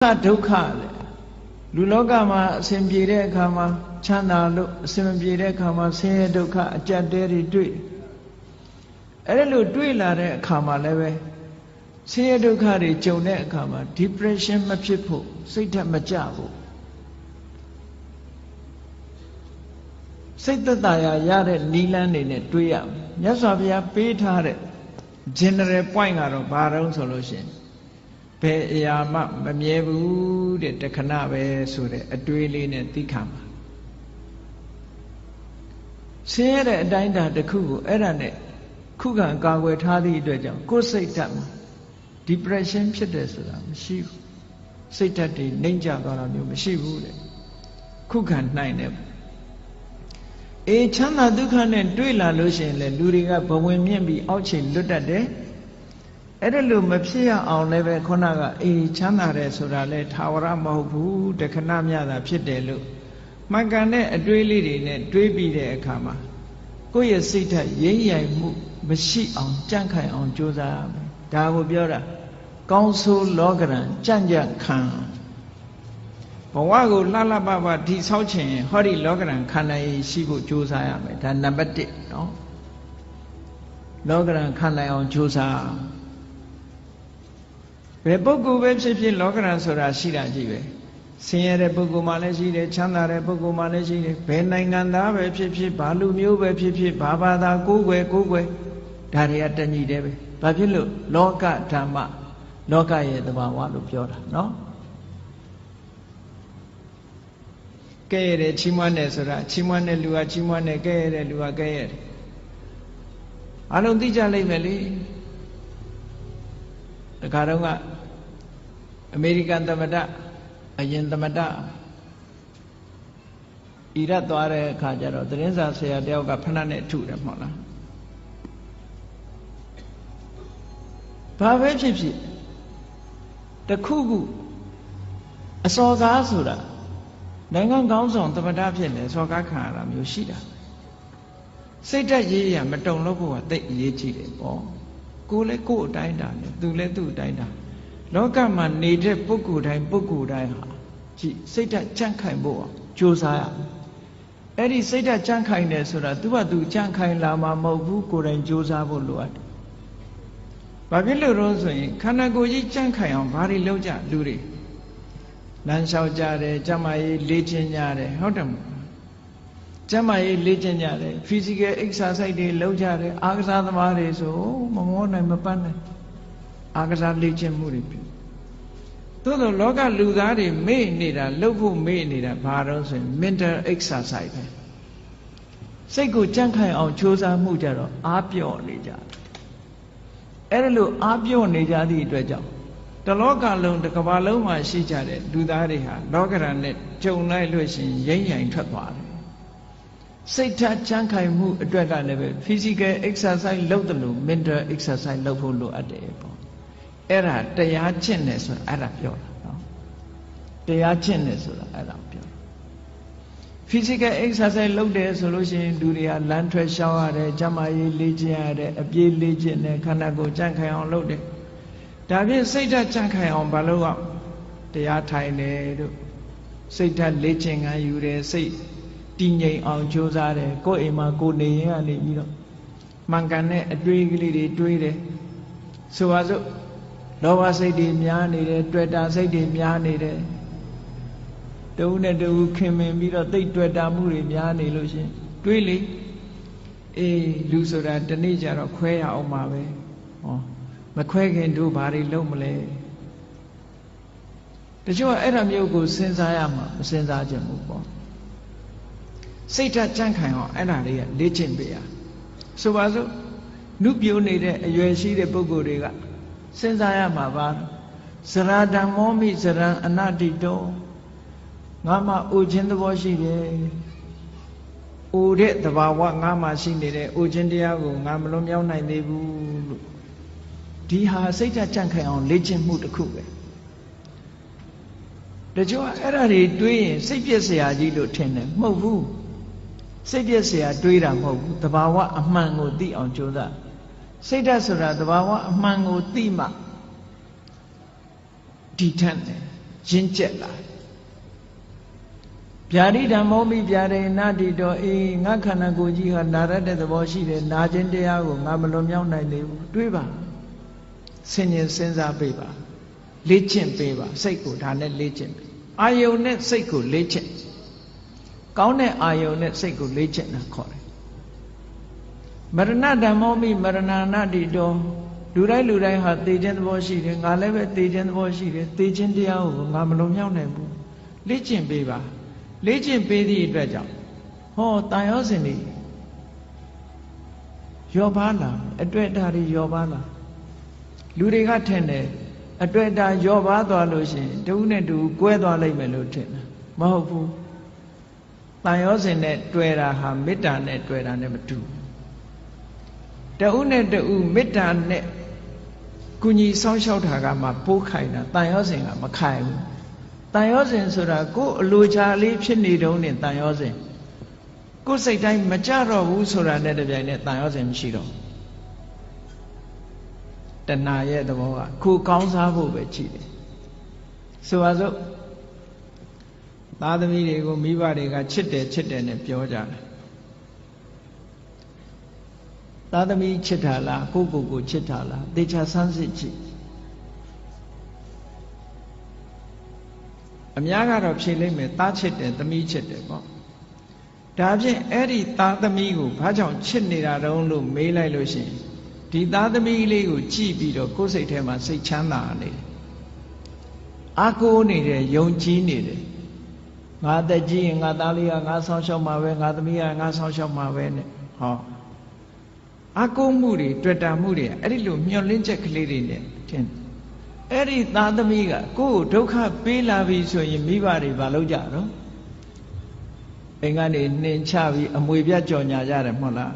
ဒုက္ခလေလူလောကမှာအစဉ်ပြေတဲ့အခါမှာချမ်းသာလို့အစဉ်မပြေတဲ့အခါမှာဆင်းရဲဒုက္ခအကြက်တဲတွေတွေ့အဲ့လိုတွေ့လာတဲ့အခါမှာလည်းပဲဆင်းရဲဒုက္ခတွေကြုံတဲ့အခါမှာ depression မဖြစ်ဖို့စိတ်ဓာတ်မကျဖို့စိတ်သက်သာရတဲ့နိလန်းနေနဲ့တွေးရမယ်မြတ်စွာဘုရားပေးထားတဲ့ general point ကတော့ဘာတော့ဆိုလို့ရှိရင်ဘယ်အရာမှမမြဲဘူးတဲ့တခဏပဲဆိုတဲ့အတွေးလေးနဲ့သိခံပါဆင်းရဲတဲ့အတိုင်းအတာတစ်ခုကိုအဲ့ဒါနဲ့ခုခံကာကွယ်ထားသည့်အတွက်ကြောင့်ကိုယ်စိတ်ဓာတ်မှာ depression ဖြစ်တယ်ဆိုတာမရှိဘူးစိတ်ဓာတ်တွေနှိမ့်ကျသွားတာမျိုးမရှိဘူးတဲ့ခုခံနိုင်တယ်ချမ်းသာဒုက္ခနဲ့တွေ့လာလို့ရှိရင်လေလူတွေကဘဝင်မြင့်ပြီးအောက်ခြေလွတ်တတ်တယ်အဲ့ဒါလို့မဖြစ်ရအောင်လည်းပဲခုနကချမ်းသာတယ်ဆိုတာလဲထာဝရမဟုတ်ဘူးတခဏမျှတာဖြစ်တယ်လို့မှန်ကန်တဲ့အတွေးလေးတွေနဲ့တွေးပြီးတဲ့အခါမှာကိုယ့်ရဲ့စိတ်ဓာတ်ရိမ့်ရိုင်မှုမရှိအောင်ကြန့်ခိုင်အောင်ကြိုးစားရမယ်ဒါကိုပြောတာကောင်းဆိုးလောကရန်ကြန့်ကြန့်ခံဘဝကိုလှလှပပတိဆောက်ခြင်းဟောဒီလောကရန်ခန္ဓာရေးရှိဖို့ကြိုးစားရမယ်ဒါနံပါတ်1နော်လောကရန်ခန္ဓာအောင်ကြိုးစားဘယ်ပုဂ္ဂိုလ်ပဲဖြစ်ဖြစ်လောကရန်ဆိုတာရှိတာကြည့်ပဲဆင်းရဲတဲ့ပုဂ္ဂိုလ်မှလည်းရှိတယ်ချမ်းသာတဲ့ပုဂ္ဂိုလ်မှလည်းရှိတယ်ဘယ်နိုင်ငံသားပဲဖြစ်ဖြစ်ဘာလူမျိုးပဲဖြစ်ဖြစ်ဘာဘာသာကိုယ်ွယ်ဒါတွေကတညီတယ်ပဲဘာဖြစ်လို့လောကဓမ္မလောကရဲ့သဘာဝလို့ပြောတာနော်ကဲရတဲ့ချီးမွမ်းတယ်ဆိုတာချီးမွမ်းတဲ့လူကချီးမွမ်းတယ်ကဲရတဲ့လူကကဲရတယ်အလုံးသိကြလိမ့်မယ်လေတခါတော့ကအမေရိကန်သမ္မတအရင်သမ္မတအီရတ်သွားတဲ့အခါကျတော့သတင်းစာဆရာတယောက်ကဖဏနဲ့ထုတယ်မဟုတ်လားဘာပဲဖြစ်ဖြစ်တခုခုအစော်ကားဆိုတာနိုင်ငံကောင်းဆောင်သမ္မတဖြစ်နေစော်ကားခံရတာမျိုးရှိတာစိတ်ဓာတ်ရေးရမတုံလို့ဖို့ကသိအရေးကြီးတယ်ပေါ့ကိုယ်လည်းကိုယ်အတိုင်းတာနဲ့သူလည်းသူ့အတိုင်းတာလောကမှာနေတဲ့ပုဂ္ဂိုလ်တိုင်းဟာကြည့်စိတ်ဓာတ်ကြန့်ခိုင်ဖို့ကြိုးစားရအဲ့ဒီစိတ်ဓာတ်ကြန့်ခိုင်တယ်ဆိုတာသူကသူကြန့်ခိုင်လာမှာမဟုတ်ဘူးကိုယ်တိုင်ကြိုးစားဖို့လိုအပ်တယ်။ဘာဖြစ်လို့လဲဆိုရင်ခန္ဓာကိုယ်ကြီးကြန့်ခိုင်အောင်ဘာတွေလုပ်ကြလူတွေလမ်းလျှောက်ကြတယ်ကျမကြီးလေ့ကျင့်ကြတယ်ဟုတ်တယ်မဟုတ်ကျမကြီးလေ့ကျင့်ကြတယ် physical exercise တွေလုပ်ကြတယ်အားကစားသမားတွေဆိုမမောနိုင်မပန်းနိုင်အားကစားလေ့ကျင့်မှုတွေပြုသို့သောလောကလူသားတွေမေ့နေတာလုပ်ဖို့မေ့နေတာဘာတော့ဆိုရင် mental exercise ပဲစိတ်ကိုကြန့်ခိုင်အောင်ကြိုးစားမှုကြတော့အားပြော့နေကြတယ်အဲ့ဒါလို့အားပြော့နေကြသည့်အတွက်ကြောင့်တလောကလုံးတစ်ကမ္ဘာလုံးမှာရှိကြတဲ့လူသားတွေဟာလောကရန်နဲ့ကြုံလိုက်လို့ရှိရင်ရိမ့်ရိုင်ထွက်သွားတယ်စိတ်ဓာတ်ကြန့်ခိုင်မှုအတွက်ကလည်းပဲ physical exercise လုပ်တယ်လို့ mental exercise လုပ်ဖို့လိုအပ်တယ်ပေါ့အဲ့ဒါတရားကျင့်တယ်ဆိုတာအဲ့ဒါပြောတာနော်တရားကျင့်တယ်ဆိုတာအဲ့ဒါပြောတာ physical exercise လုပ်တယ်ဆိုလို့ရှိရင်လူတွေကလမ်းထွက်ရှောင်းရတယ်ကျန်းမာရေးလေ့ကျင့်ရတယ်အပြေးလေ့ကျင့်တယ်ခန္ဓာကိုယ်ကြန့်ခိုင်အောင်လုပ်တယ်ဒါဖြင့်စိတ်ဓာတ်ကြန့်ခိုင်အောင်ဘာလို့အောင်တရားထိုင်တယ်တို့စိတ်ဓာတ်လေ့ကျင့်ခန်းယူတယ်စိတ်တည်ငြိမ်အောင်ကြိုးစားတယ်ကိုယ်အိမ်မှာကိုယ်နေရင်ကနေပြီးတော့မှန်ကန်တဲ့အတွေးကလေးတွေတွေးတယ်ဆိုပါစို့လောဘစိတ်တွေများနေတယ်တွေ့တာစိတ်တွေများနေတယ်တဦးနဲ့တဦးခင်မင်ပြီးတော့သိတွေ့တာမှုတွေများနေလို့ရှင်တွေးလေလူဆိုတာတနေ့ကျတော့ခွဲရအောင်ပါပဲဟောမခွဲခင်တို့ဘာတွေလုပ်မလဲတချို့အဲ့ဒါမျိုးကိုစဉ်းစားရမှာမစဉ်းစားကြဘူးပေါ့စိတ်ဓာတ်ကြန့်ခိုင်အောင်အဲ့ဒါတွေကလေ့ကျင့်ပေးရဆိုပါစို့နုပြိုးနေတဲ့အရွယ်ရှိတဲ့ပုဂ္ဂိုလ်တွေကစဉ်းစားရမှာပါဇရာဓမ္မောမိဇရံအနတ္တိတောငါမှအိုခြင်းသဘောရှိတယ်အိုတဲ့သဘာဝငါမှရှိနေတယ်အိုခြင်းတရားကိုငါမလွန်မြောက်နိုင်သေးဘူးလို့ဒီဟာစိတ်ဓာတ်ကြန့်ခိုင်အောင်လေ့ကျင့်မှုတစ်ခုပဲတချို့အဲ့ဒါတွေတွေးရင်စိတ်ပြည့်စရာကြီးလို့ထင်တယ်မဟုတ်ဘူးစိတ်ပြည့်စရာတွေးတာမဟုတ်ဘူးသဘာဝအမှန်ကိုသိအောင်ကြိုးစားစိတ်ဓာတ်ဆိုတာသဘာဝအမှန်ကိုသိမှဒီထက်တယ် ရင့်ကျက်လာဗျာတိဓမ္မောမိဗျာဒိနာတိတောအေးငါခန္ဓာကိုယ်ကြီးဟာနာရတဲ့သဘောရှိတယ်နာခြင်းတရားကိုငါမလွန်မြောက်နိုင်သေးဘူးတွေးပါဆင်ញင်စဉ်းစားပေးပါလေ့ကျင့်ပေးပါစိတ်ကိုဒါနဲ့လေ့ကျင့်ပေးအာယုန်နဲ့စိတ်ကိုလေ့ကျင့်ကောင်းတဲ့အာယုန်နဲ့စိတ်ကိုလေ့ကျင့်တာခေါ်တယ်မရဏဓမ္မောမိမရဏနာတိတောလူတိုင်းဟာသိခြင်းသဘောရှိတယ်ငါလည်းပဲသိခြင်းသဘောရှိတယ်သိခြင်းတရားကိုငါမလွန်မြောက်နိုင်ဘူးလေ့ကျင့်ပေးပါလေ့ကျင့်ပေးသည့်အတွက်ကြောင့်ဟောတန်ရောစဉ်တွေယောပါလာအတွေ့အတာတွေယောပါလာလူတွေကထင်တယ်အတွေ့အတာယောပါသွားလို့ရှိရင်တဦးနဲ့တူကွဲသွားလိမ့်မယ်လို့ထင်တယ်မဟုတ်ဘူးတန်ရောစဉ်နဲ့တွေ့တာဟာမေတ္တာနဲ့တွေ့တာနဲ့မတူတဦးနဲ့တူမေတ္တာနဲ့ကုညီဆောင်းလျှောက်တာကမှပိုးခိုင်တာတန်ရောစဉ်ကမခိုင်ဘူးတန်ရောစဉ်ဆိုတာကိုယ်အလိုချလေးဖြစ်နေတုန်းနဲ့တန်ရောစဉ်ကိုယ်စိတ်တိုင်းမကြတော့ဘူးဆိုတာနဲ့တပြိုင်နက်တန်ရောစဉ်မရှိတော့တဏှာရဲ့သဘောကကိုယ်ကောင်းစားဖို့ပဲကြည့်တယ်ဆိုပါစို့သားသမီးတွေကိုမိဘတွေကချစ်တယ်နဲ့ပြောကြတယ်သားသမီးချစ်တာလားကိုကိုချစ်တာလားသေချာဆန်းစစ်ကြည့်အများကတော့ဖြေလိုက်မယ်သားချစ်တယ်သမီးချစ်တယ်ပေါ့ဒါဖြင့်အဲ့ဒီသားသမီးကိုဘာကြောင့်ချစ်နေတာတုံးလို့မေးလိုက်လို့ရှိရင်ဒီသားသမီးလေးကိုကြည့်ပြီးတော့ကိုယ်စိတ်ထဲမှာစိတ်ချမ်းသာနေတယ်အာကိုးနေတယ်ယုံကြည်နေတယ်ငါတက်ကြီးရင်ငါသားလေးကငါဆောင်းရှောက်မှာပဲငါသမီးကငါဆောင်းရှောက်မှာပဲနဲ့ဟောအာကိုးမှုတွေတွေ့တာမှုတွေအဲ့ဒီလိုမျောလင်းချက်ကလေးတွေနဲ့ထင်အဲ့ဒီသားသမီးကကိုယ့်ကိုဒုက္ခပေးလာပြီဆိုရင်မိဘတွေမလုပ်ကြတော့အိမ်ကနေနှင်ချပြီးအမွေပြတ်ကြော်ညာကြတယ်မဟုတ်လား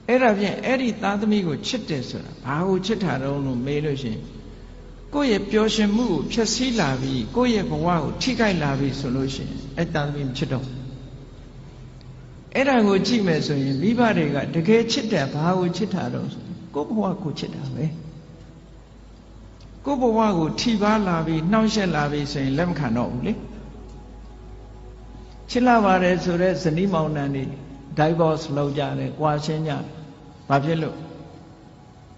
အဲ့ဒါဖြင့်အဲ့ဒီသားသမီးကိုချစ်တယ်ဆိုတာဘာကိုချစ်တာတုံးလို့မေးလို့ရှိရင်ကိုယ့်ရဲ့ပျော်ရွှင်မှုကိုဖျက်ဆီးလာပြီးကိုယ့်ရဲ့ဘဝကိုထိခိုက်လာပြီးဆိုလို့ရှိရင်အဲ့သားသမီးမချစ်တော့အဲ့ဒါကိုကြည့်မယ်ဆိုရင်မိဘတွေကတကယ်ချစ်တယ်ဘာကိုချစ်တာတုံးဆိုကိုယ့်ဘဝကိုချစ်တာပဲကိုယ့်ဘဝကိုထိပါလာပြီးနှောင့်ယှက်လာပြီးဆိုရင်လက်မခံတော့ဘူးလေချစ်လာပါတယ်ဆိုတော့ဇနီးမောင်နှံတွေ divorce လုပ်ကြတယ်၊ကွာရှင်းကြတယ်။ဘာဖြစ်လို့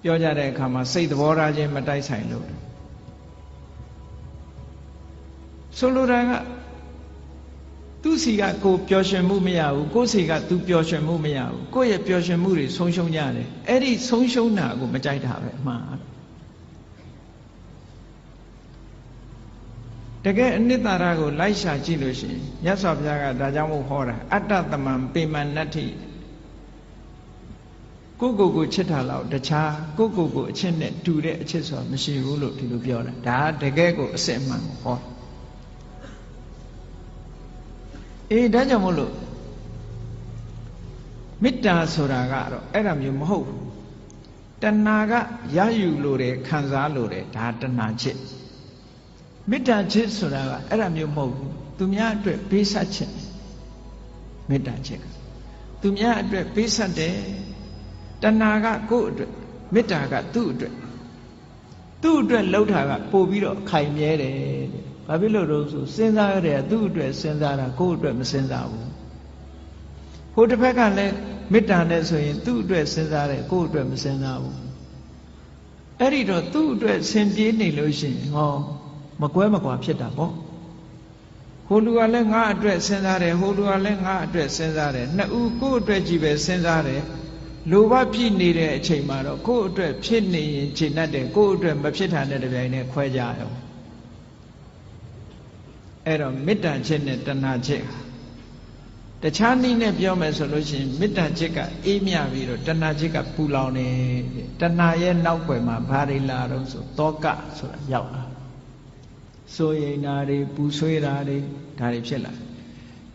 ပြောကြတဲ့အခါမှာစိတ်သဘောထားချင်းမတိုက်ဆိုင်လို့ဆိုလိုတာကသူ့စီကကိုပျော်ရွှင်မှုမရဘူးကိုယ့်စီကသူပျော်ရွှင်မှုမရဘူးကိုယ့်ရဲ့ပျော်ရွှင်မှုတွေဆုံးရှုံးကြတယ်အဲ့ဒီဆုံးရှုံးတာကိုမကြိုက်တာပဲအမှားတကယ်အနိတ္တရာကိုလိုက်ရှာကြည့်လို့ရှိရင်မြတ်စွာဘုရားကဒါကြောင့်မို့ဟောတာအတ္တသမံပေမနတ္ထိကိုကိုချစ်တာလောက်တခြားကိုအချစ်နဲ့တူတဲ့အချစ်ဆိုတာမရှိဘူးလို့ဒီလိုပြောတာဒါတကယ်ကိုအစစ်အမှန်ကိုဟောဒါကြောင့်မို့လို့မေတ္တာဆိုတာကတော့အဲ့ဒါမျိုးမဟုတ်ဘူးတဏှာကရယူလို့တယ်ခံစားလို့တယ်ဒါတဏှာချစ်မေတ္တာချစ်ဆိုတာကအဲ့ဒါမျိုးမဟုတ်ဘူးသူများအတွက်ပေးဆက်ခြင်းမေတ္တာချစ်ကသူများအတွက်ပေးဆက်တယ်တဏှာကကိုယ့်အတွက်မေတ္တာကသူ့အတွက်လှုပ်တာကပို့ပြီးတော့ခိုင်မြဲတယ်ဘာဖြစ်လို့လို့ဆိုစဉ်းစားရတယ်သူ့အတွက်စဉ်းစားတာကိုယ့်အတွက်မစဉ်းစားဘူးဟိုတစ်ဖက်ကလည်းမေတ္တာနဲ့ဆိုရင်သူ့အတွက်စဉ်းစားတယ်ကိုယ့်အတွက်မစဉ်းစားဘူးအဲ့ဒီတော့သူ့အတွက်ဆင်ပြေးနေလို့ရှိရင်ဟောမကွဲမကွာဖြစ်တာပေါ့ဟိုလူကလည်းငါအတွက်စဉ်းစားတယ်ဟိုလူကလည်းငါအတွက်စဉ်းစားတယ်နှစ်ဦးကိုယ့်အတွက်ကြီးပဲစဉ်းစားတယ်လိုဘဖြစ်နေတဲ့အချိန်မှာတော့ကိုယ့်အတွက်ဖြစ်နေရင်ခြေနှက်တယ်ကိုယ့်အတွက်မဖြစ်တာနဲ့တပြိုင်တည်းခွဲကြရောအဲ့တော့မေတ္တာချစ်နဲ့တဏှာချစ်တခြားနည်းနဲ့ပြောမယ်ဆိုလို့ရှိရင်မေတ္တာချစ်ကအေးမြပြီးတော့တဏှာချစ်ကပူလောင်နေတဏှာရဲ့နောက်ွယ်မှာဘာတွေလာတော့ဆိုတောကဆိုတာရောက်လာစိုးရိမ်တာတွေပူဆွေးတာတွေဒါတွေဖြစ်လာ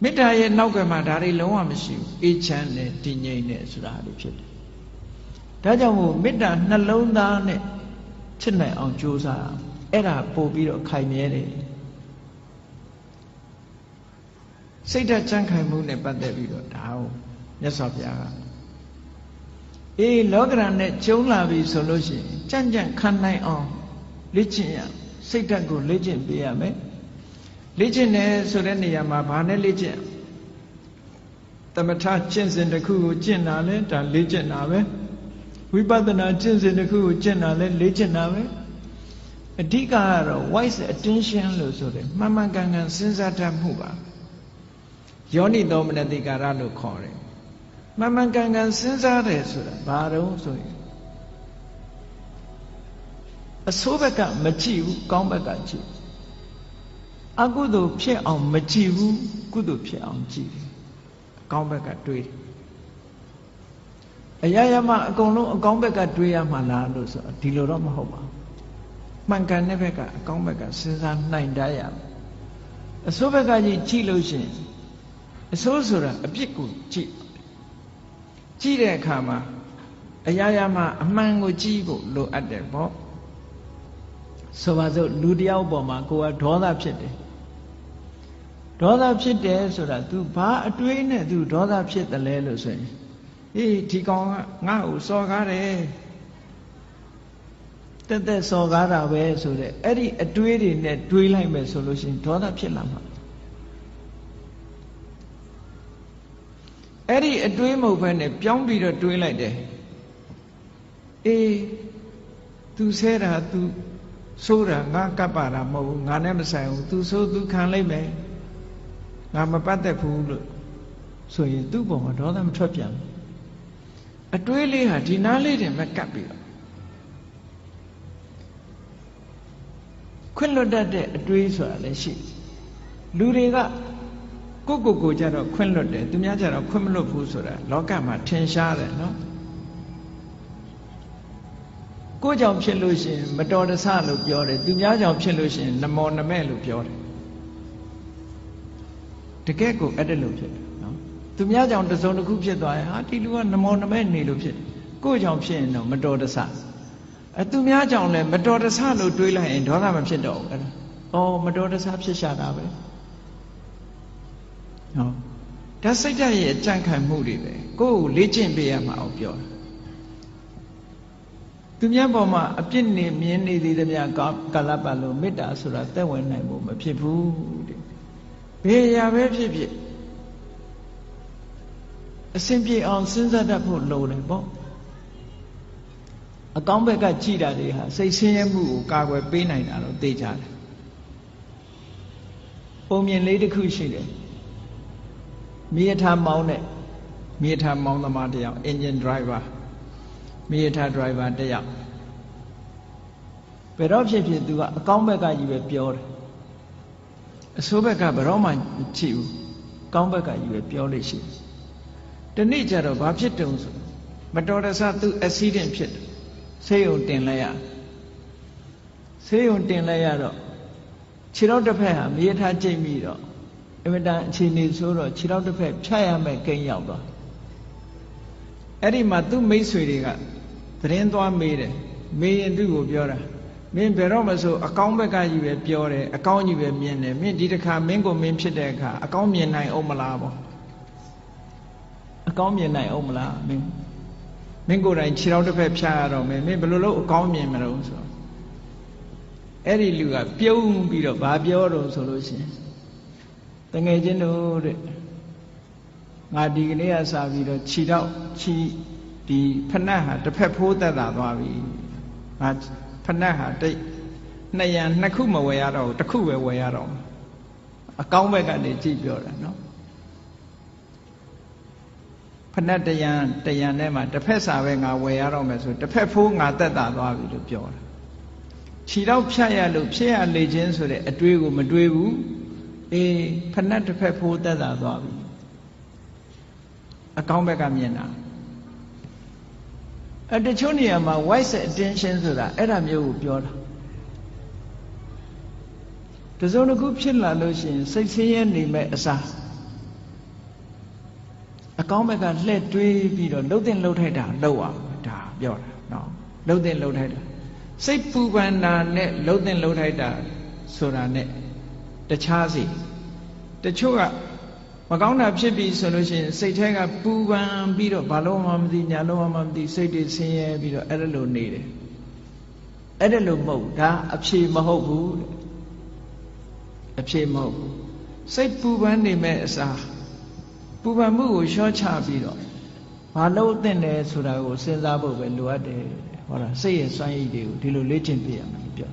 မေတ္တာရဲ့နောက်ကမှာဒါတွေလုံးဝမရှိဘူးအေးချမ်းတယ်တည်ငြိမ်တယ်ဆိုတာတွေဖြစ်တယ်ဒါကြောင့်မို့မေတ္တာနှလုံးသားနဲ့ချစ်နိုင်အောင်ကြိုးစားအဲ့ဒါပို့ပြီးတော့ခိုင်မြဲတယ်စိတ်ဓာတ်ကြံ့ခိုင်မှုနဲ့ပတ်သက်ပြီးတော့ဒါကိုမြတ်စွာဘုရားကလောကရန်နဲ့ကျုံလာပြီဆိုလို့ရှိရင်ကြံ့ကြံ့ခံနိုင်အောင်လေ့ကျင့်ရစိတ်ဓာတ်ကိုလေ့ကျင့်ပေးရမယ် လေ့ကျင့်တယ်ဆိုတဲ့နေရာမှာဘာနဲ့လေ့ကျင့်သမထကျင့်စဉ်တစ်ခုကိုကျင့်တာလဲဒါလေ့ကျင့်တာပဲဝိပဿနာကျင့်စဉ်တစ်ခုကိုကျင့်တာလဲလေ့ကျင့်တာပဲအဓိကကတော့ wise attention လို့ဆိုတယ်မှန်မှန်ကန်ကန်စဉ်းစားတတ်မှုပါယောနိသောမနတိကာရလို့ခေါ်တယ်မှန်မှန်ကန်ကန်စဉ်းစားတယ်ဆိုတာဘာတော့ဆိုရင်အဆိုးဘက်ကမကြည့်ဘူးကောင်းဘက်ကကြည့်အကုသိုလ်ဖြစ်အောင်မကြည့်ဘူးကုသိုလ်ဖြစ်အောင်ကြည့်တယ်အကောင်းဘက်ကတွေးတယ်အရာရာမှာအကုန်လုံးအကောင်းဘက်ကတွေးရမှာလားလို့ဆိုဒီလိုတော့မဟုတ်ပါဘူးမှန်ကန်တဲ့ဘက်ကအကောင်းဘက်ကစဉ်းစားနိုင်တတ်ရမယ်အဆိုးဘက်ကကြည့်လို့ရှိရင်အဆိုးဆိုတာအပြစ်ကိုကြည့်တဲ့အခါမှာအရာရာမှာအမှန်ကိုကြည့်ဖို့လိုအပ်တယ်ပေါ့ဆိုပါစို့လူတယောက်ပေါ်မှာကိုယ်ကဒေါသဖြစ်တယ်ဒေါသဖြစ်တယ်ဆိုတာ तू ဘာအတွေးနဲ့ तू ဒေါသဖြစ်တယ်လဲလို့ဆိုရင်အေးဒီကောင်ကငါ့ကိုစော်ကားတယ်တက်စော်ကားတာပဲဆိုတဲ့အဲ့ဒီအတွေးတွေနဲ့တွေးလိုက်မယ်ဆိုလို့ရှိရင်ဒေါသဖြစ်လာမှာအဲ့ဒီအတွေးမဟုတ်ဘဲနဲ့ပြောင်းပြီးတော့တွေးလိုက်တယ်အေး तू ဆဲတာ तू ဆိုးတာငါကပ်ပါတာမဟုတ်ဘူးငါနဲ့မဆိုင်ဘူး तू ဆိုး तू ခံလိုက်မယ်ငါမပတ်သက်ဘူးလို့ဆိုရင်သူ့ပုံမှာဒေါသမထွက်ပြန်ဘူးအတွေးလေးဟာဒီနားလေးတင်ပဲကပ်ပြီးတော့ခွင့်လွတ်တတ်တဲ့အတွေးဆိုတာလည်းရှိလူတွေကကိုကြတော့ခွင့်လွတ်တယ်သူများကြတော့ခွင့်မလွတ်ဘူးဆိုတာလောကမှာထင်ရှားတယ်နော်ကိုကြောင့်ဖြစ်လို့ရှိရင်မတော်တဆလို့ပြောတယ်သူများကြောင့်ဖြစ်လို့ရှိရင်နမောနမဲ့လို့ပြောတယ်တကယ်ကိုအဲ့ဒါလို့ဖြစ်တယ်နော်သူများကြောင့်တစုံတစ်ခုဖြစ်သွားရင်ဟာဒီလူကနမောနမဲ့နေလို့ဖြစ်တယ်ကိုကြောင့်ဖြစ်ရင်တော့မတော်တဆသူများကြောင့်လည်းမတော်တဆလို့တွေးလိုက်ရင်ဒေါသမဖြစ်တော့ဘူးအဲ့ဒါအော်မတော်တဆဖြစ်ရှာတာပဲနော်ဒါစိတ်ဓာတ်ရဲ့အကြံခံမှုတွေပဲကိုယ်ကိုလေ့ကျင့်ပေးရမှာအောင်ပြောတာသူများပေါ်မှာအပြစ်နေမြင်နေသည်တည်းများကာလပတ်လို့မေတ္တာဆိုတာသက်ဝင်နိုင်ဖို့မဖြစ်ဘူးတဲ့ဘယ်ရာပဲဖြစ်ဖြစ်အစဉ်ပြေအောင်စဉ်းစားတတ်ဖို့လိုတယ်ပေါ့အကောင်းဘက်ကကြည်တာတွေဟာစိတ်ဆင်းရဲမှုကိုကာကွယ်ပေးနိုင်တာတော့သိကြတယ်ပုံမြင်လေးတစ်ခုရှိတယ်မြေထားမောင်းတဲ့မြေထားမောင်းသမားတစ်ယောက် engine driver မြေထား driver တစ်ယောက်ဘယ်တော့ဖြစ်သူကအကောင်းဘက်ကကြီးပဲပြောတယ်အဆိုးဘက်ကဘယ်တော့မှမကြည့်ဘူးကောင်းဘက်ကကြီးပဲပြောလို့ရှိတယ်ဒီနေ့ကျတော့ဘာဖြစ်တုံဆိုမတော်တဆသူ accident ဖြစ်တယ်ဆေးရုံတင်လိုက်ရဆေးရုံတင်လိုက်ရတော့ခြေထောက်တစ်ဖက်ဟာမြေထားကျိတ်ပြီးတော့အင်မတန်အခြေအနေဆိုတော့ခြေထောက်တစ်ဖက်ဖြတ်ရမယ်ကိန်းရောက်သွားအဲ့ဒီမှာသူ့မိတ်ဆွေတွေကသတင်းသွားမေးတယ်မေးရင်သူ့ကိုပြောတာမင်းဘယ်တော့မှဆိုအကောင်းဘက်ကကြီးပဲပြောတယ်အကောင်းကြီးပဲမြင်တယ်မင်းဒီတစ်ခါမင်းကိုမင်းဖြစ်တဲ့အခါအကောင်းမြင်နိုင်အောင်မလားပေါ့အကောင်းမြင်နိုင်အောင်မလားမင်းကိုယ်တိုင်ခြေထောက်တစ်ဖက်ဖြတ်ရတော့မင်းဘယ်လိုလုပ်အကောင်းမြင်မလို့ဆိုအဲ့ဒီလူကပြုံးပြီးတော့ဘာပြောတော့ဆိုလို့ရှိရင်တငယ်ချင်းတို့တဲ့ငါဒီကနေ့ကစပြီးတော့ခြေထောက်ဒီဖနက်ဟာတစ်ဖက်ဖိုးသက်သာသွားပြီငါဖနက်ဟာနှစ်ခုမဝယ်ရတော့ဘူးတစ်ခုပဲဝယ်ရတော့အကောင်းဘက်ကနေကြည့်ပြောတာနော်ဖနက်တရံထဲမှာတစ်ဖက်စာပဲငါဝယ်ရတော့မယ်ဆိုတစ်ဖက်ဖိုးငါသက်သာသွားပြီလို့ပြောတာခြေထောက်ဖြတ်ရလို့ဖြစ်ရလေခြင်းဆိုတဲ့အတွေးကိုမတွေးဘူးအေးဖနက်တစ်ဖက်ဖိုးသက်သာသွားပြီအကောင်းဘက်ကမြင်တာတချို့နေရာမှာ wise attention ဆိုတာအဲ့ဒါမျိုးကိုပြောတာတစုံတစ်ခုဖြစ်လာလို့ရှိရင်စိတ်ဆင်းရဲနေမဲ့အစားအကောင်းဘက်ကလှည့်တွေးပြီးတော့လှုပ်တင်လှုပ်ထိုက်တာလှုပ်အောင်ဒါပြောတာနော်လှုပ်တင်လှုပ်ထိုက်တာစိတ်ပူပန်တာနဲ့လှုပ်တင်လှုပ်ထိုက်တာဆိုတာနဲ့တခြားစီတချို့ကမကောင်းတာဖြစ်ပြီဆိုလို့ရှိရင်စိတ်ထဲကပူပန်ပြီးတော့ဘာလို့မှမသိညာလို့မှမသိစိတ်တွေဆင်းရဲပြီးတော့အဲ့ဒါလိုနေတယ်အဲ့ဒါလိုမဟုတ်ဒါအဖြေမဟုတ်ဘူး အဖြစ်မဟုတ်ဘူးစိတ်ပူပန်နေမဲ့အစားပူပန်မှုကိုလျှော့ချပြီးတော့ဘာလို့သင့်တယ်ဆိုတာကိုစဉ်းစားဖို့ပဲလိုအပ်တယ်ဟောတာစိတ်ရဲ့စွမ်းရည်တွေကိုဒီလိုလေ့ကျင့်ပြရမယ်ပြော